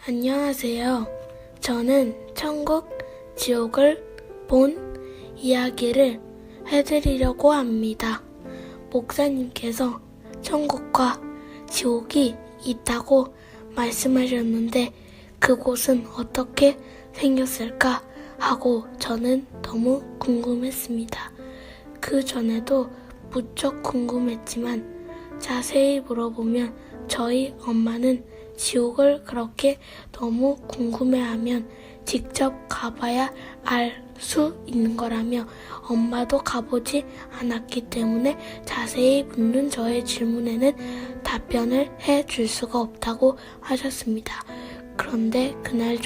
안녕하세요. 저는 천국, 지옥을 본 이야기를 해드리려고 합니다. 목사님께서 천국과 지옥이 있다고 말씀하셨는데 그곳은 어떻게 생겼을까 하고 저는 너무 궁금했습니다. 그 전에도 무척 궁금했지만 자세히 물어보면 저희 엄마는 지옥을 그렇게 너무 궁금해하면 직접 가봐야 알 수 있는 거라며 엄마도 가보지 않았기 때문에 자세히 묻는 저의 질문에는 답변을 해줄 수가 없다고 하셨습니다. 그런데 그날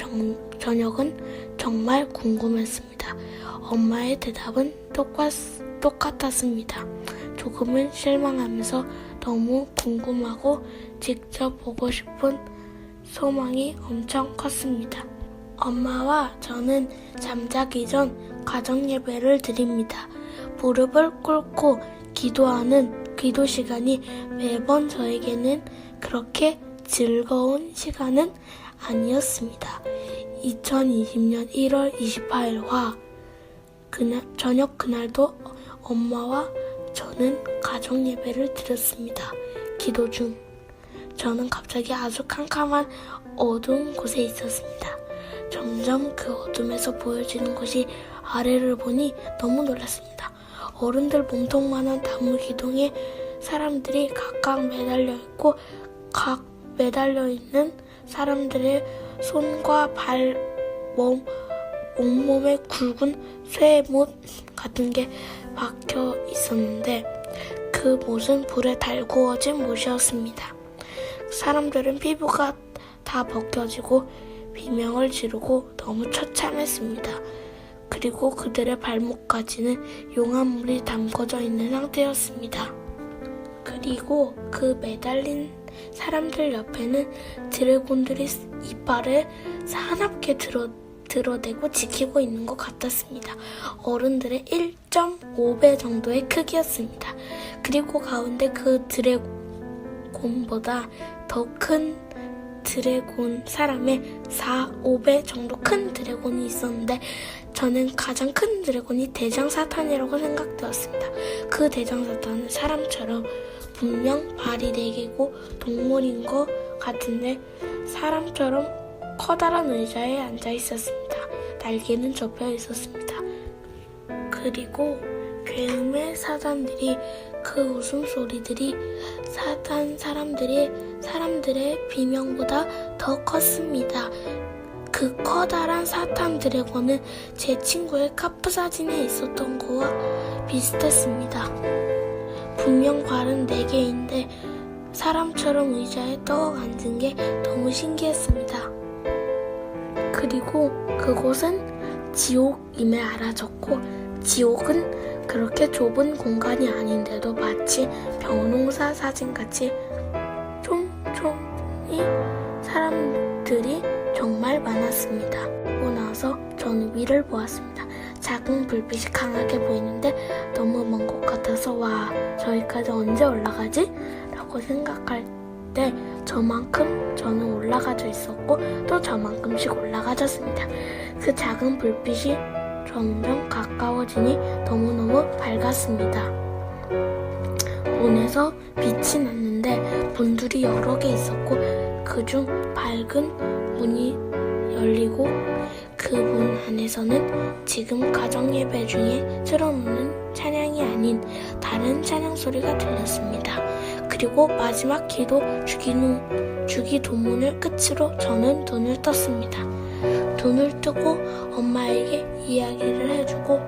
저녁은 정말 궁금했습니다. 엄마의 대답은 똑같았습니다. 조금은 실망하면서 너무 궁금하고 직접 보고 싶은 소망이 엄청 컸습니다. 엄마와 저는 잠자기 전 가정예배를 드립니다. 무릎을 꿇고 기도하는 기도 시간이 매번 저에게는 그렇게 즐거운 시간은 아니었습니다. 2020년 1월 28일 저녁 그날도 엄마와 저는 가정예배를 드렸습니다. 기도 중 저는 갑자기 아주 캄캄한 어두운 곳에 있었습니다. 점점 그 어둠에서 보여지는 것이 아래를 보니 너무 놀랐습니다. 어른들 몸통만한 나무 기둥에 사람들이 각각 매달려 있고 각 매달려 있는 사람들의 손과 발, 온몸에 굵은 쇠못 같은 게 박혀 있었는데 그 못은 불에 달구어진 못이었습니다. 사람들은 피부가 다 벗겨지고 비명을 지르고 너무 처참했습니다. 그리고 그들의 발목까지는 용암물이 담궈져 있는 상태였습니다. 그리고 그 매달린 사람들 옆에는 드래곤들이 이빨을 사납게 드러대고 지키고 있는 것 같았습니다. 어른들의 1.5배 정도의 크기였습니다. 그리고 가운데 그 드래곤보다 더 큰 드래곤 사람의 4-5배 정도 큰 드래곤이 있었는데 저는 가장 큰 드래곤이 대장사탄이라고 생각되었습니다. 그 대장사탄은 사람처럼 분명 발이 4개고 동물인 것 같은데 사람처럼 커다란 의자에 앉아 있었습니다. 날개는 접혀 있었습니다. 그리고 괴음의 사단들이 그 웃음소리들이 사람들의 비명보다 더 컸습니다. 그 커다란 사탄 드래곤은 제 친구의 카프 사진에 있었던 거와 비슷했습니다. 분명 발은 4개인데 사람처럼 의자에 떡 앉은 게 너무 신기했습니다. 그리고 그곳은 지옥임에 알아졌고 지옥은 그렇게 좁은 공간이 아닌데도 마치 벼농사 사진같이 촘촘히 사람들이 정말 많았습니다. 그러고 나서 저는 위를 보았습니다. 작은 불빛이 강하게 보이는데 너무 먼 것 같아서 와, 저기까지 언제 올라가지? 라고 생각할 때 저만큼 저는 올라가져 있었고 또 저만큼씩 올라가졌습니다. 그 작은 불빛이 점점 가까워지니 너무너무 밝았습니다. 문에서 빛이 났는데 문들이 여러 개 있었고 그중 밝은 문이 열리고 그 문 안에서는 지금 가정예배 중에 틀어놓는 찬양이 아닌 다른 찬양 소리가 들렸습니다. 그리고 마지막 기도 주기도문을 끝으로 저는 눈을 떴습니다. 눈을 뜨고 엄마에게 이야기를 해주고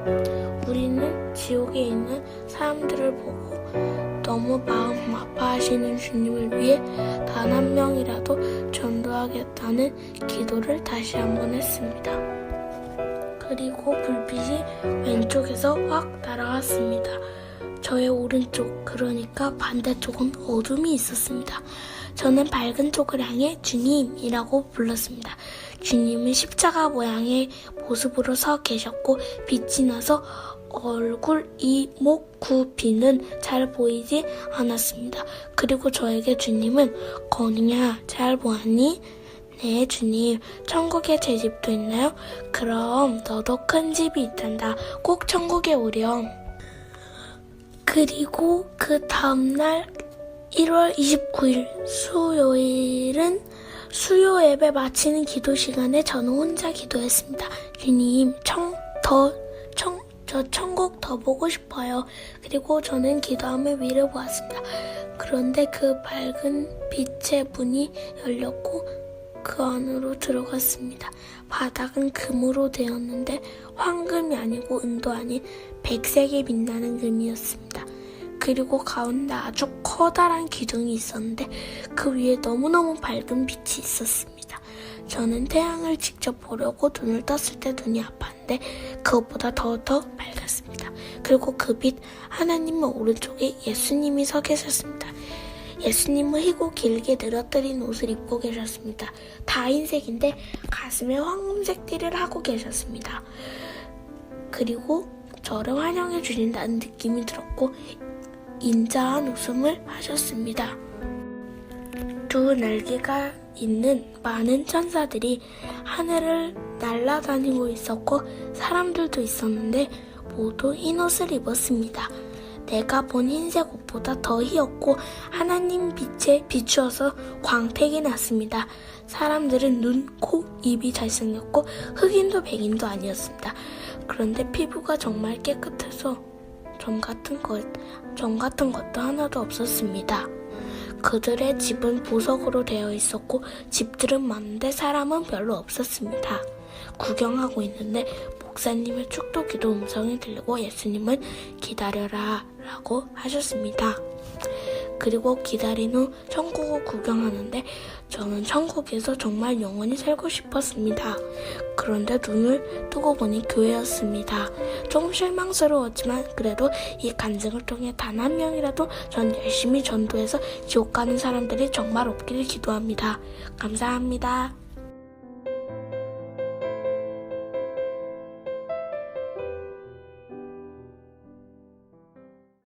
우리는 지옥에 있는 사람들을 보고 너무 마음 아파하시는 주님을 위해 단 한 명이라도 전도하겠다는 기도를 다시 한번 했습니다. 그리고 불빛이 왼쪽에서 확 날아갔습니다. 저의 오른쪽, 그러니까 반대쪽은 어둠이 있었습니다. 저는 밝은 쪽을 향해 주님이라고 불렀습니다. 주님은 십자가 모양의 모습으로 서 계셨고 빛이 나서 얼굴, 이, 목, 구, 비는 잘 보이지 않았습니다. 그리고 저에게 주님은 거느냐 잘 보았니? 네, 주님, 천국에 제 집도 있나요? 그럼 너도 큰 집이 있단다. 꼭 천국에 오렴. 그리고 그 다음날 1월 29일 수요일은 수요 예배 마치는 기도 시간에 저는 혼자 기도했습니다. 주님, 저 천국 더 보고 싶어요. 그리고 저는 기도하며 위를 보았습니다. 그런데 그 밝은 빛의 문이 열렸고 그 안으로 들어갔습니다. 바닥은 금으로 되었는데 황금이 아니고 은도 아닌 백색에 빛나는 금이었습니다. 그리고 가운데 아주 커다란 기둥이 있었는데 그 위에 너무너무 밝은 빛이 있었습니다. 저는 태양을 직접 보려고 눈을 떴을 때 눈이 아팠는데 그것보다 더 밝았습니다. 그리고 그 빛 하나님의 오른쪽에 예수님이 서 계셨습니다. 예수님은 희고 길게 늘어뜨린 옷을 입고 계셨습니다. 다 흰색인데 가슴에 황금색 띠를 하고 계셨습니다. 그리고 저를 환영해 주신다는 느낌이 들었고 인자한 웃음을 하셨습니다. 두 날개가 있는 많은 천사들이 하늘을 날아다니고 있었고 사람들도 있었는데 모두 흰 옷을 입었습니다. 내가 본 흰색 옷보다 더 희었고 하나님 빛에 비추어서 광택이 났습니다. 사람들은 눈, 코, 입이 잘생겼고 흑인도 백인도 아니었습니다. 그런데 피부가 정말 깨끗해서 점 같은 것도 하나도 없었습니다. 그들의 집은 보석으로 되어 있었고 집들은 많은데 사람은 별로 없었습니다. 구경하고 있는데 목사님의 축도기도 음성이 들리고 예수님은 기다려라 라고 하셨습니다. 그리고 기다린 후 천국을 구경하는데 저는 천국에서 정말 영원히 살고 싶었습니다. 그런데 눈을 뜨고 보니 교회였습니다. 좀 실망스러웠지만 그래도 이 간증을 통해 단 한 명이라도 전 열심히 전도해서 지옥 가는 사람들이 정말 없기를 기도합니다. 감사합니다.